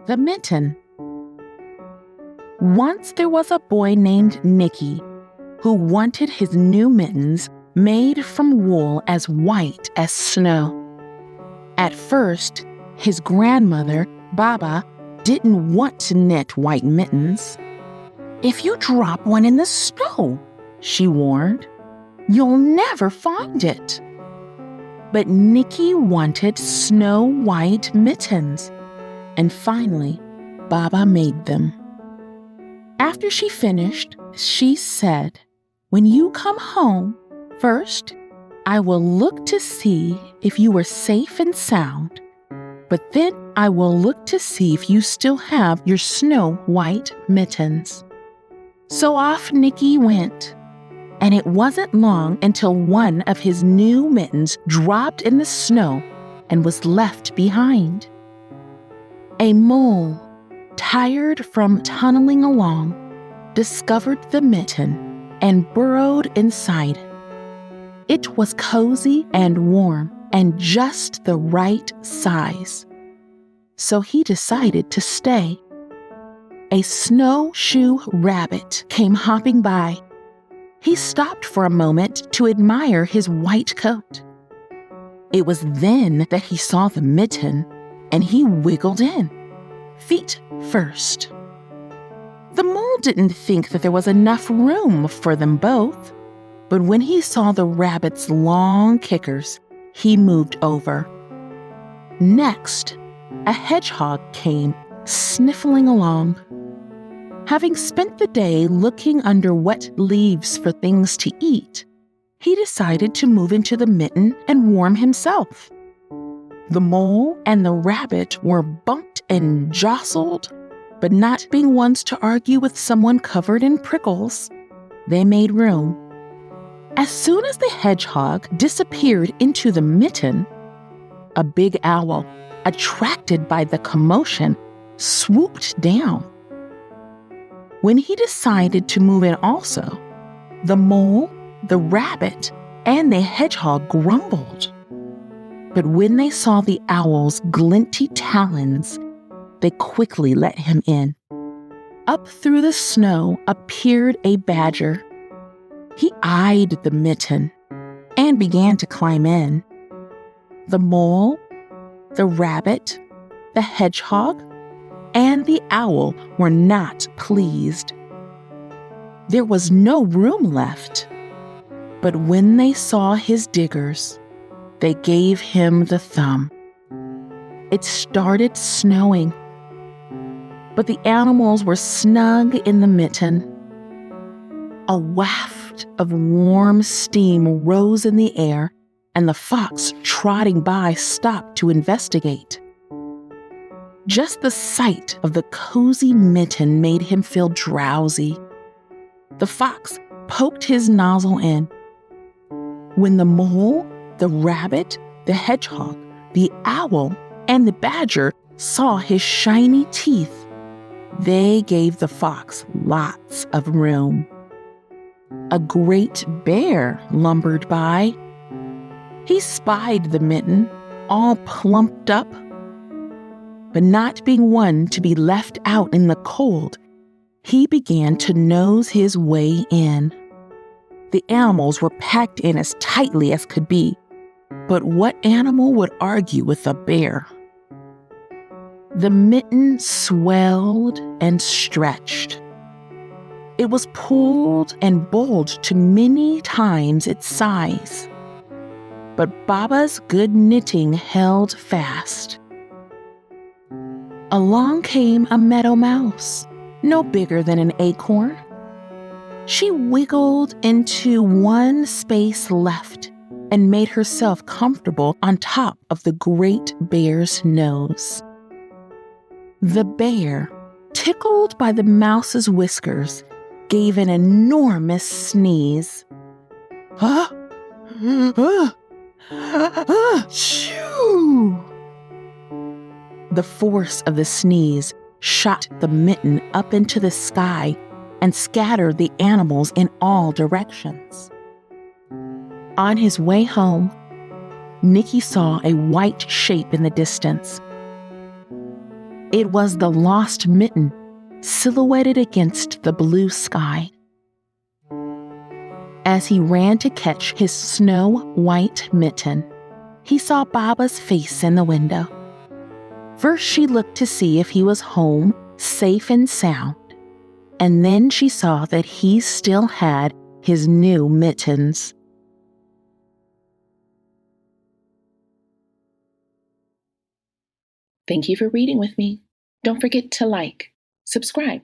The Mitten. Once there was a boy named Nicky who wanted his new mittens made from wool as white as snow. At first, his grandmother, Baba, didn't want to knit white mittens. "If you drop one in the snow," she warned, "you'll never find it." But Nicky wanted snow-white mittens, and finally, Baba made them. After she finished, she said, "When you come home, first, I will look to see if you are safe and sound, but then I will look to see if you still have your snow-white mittens." So off Nicky went, and it wasn't long until one of his new mittens dropped in the snow and was left behind. A mole, tired from tunneling along, discovered the mitten and burrowed inside. It was cozy and warm and just the right size. So he decided to stay. A snowshoe rabbit came hopping by. He stopped for a moment to admire his white coat. It was then that he saw the mitten, and he wiggled in, feet first. The mole didn't think that there was enough room for them both, but when he saw the rabbit's long kickers, he moved over. Next, a hedgehog came sniffling along. Having spent the day looking under wet leaves for things to eat, he decided to move into the mitten and warm himself. The mole and the rabbit were bumped and jostled, but not being ones to argue with someone covered in prickles, they made room. As soon as the hedgehog disappeared into the mitten, a big owl, attracted by the commotion, swooped down. When he decided to move in also, the mole, the rabbit, and the hedgehog grumbled. But when they saw the owl's glinty talons, they quickly let him in. Up through the snow appeared a badger. He eyed the mitten and began to climb in. The mole, the rabbit, the hedgehog, and the owl were not pleased. There was no room left. But when they saw his diggers, they gave him the thumb. It started snowing, but the animals were snug in the mitten. A waft of warm steam rose in the air, and the fox trotting by stopped to investigate. Just the sight of the cozy mitten made him feel drowsy. The fox poked his nozzle in. When the mole, the rabbit, the hedgehog, the owl, and the badger saw his shiny teeth, they gave the fox lots of room. A great bear lumbered by. He spied the mitten, all plumped up, but not being one to be left out in the cold, he began to nose his way in. The animals were packed in as tightly as could be, but what animal would argue with a bear? The mitten swelled and stretched. It was pulled and bowled to many times its size. But Baba's good knitting held fast. Along came a meadow mouse, no bigger than an acorn. She wiggled into one space left and made herself comfortable on top of the great bear's nose. The bear, tickled by the mouse's whiskers, gave an enormous sneeze. Shoo! The force of the sneeze shot the mitten up into the sky and scattered the animals in all directions. On his way home, Nicky saw a white shape in the distance. It was the lost mitten, silhouetted against the blue sky. As he ran to catch his snow-white mitten, he saw Baba's face in the window. First, she looked to see if he was home, safe and sound, and then she saw that he still had his new mittens. Thank you for reading with me. Don't forget to like, subscribe,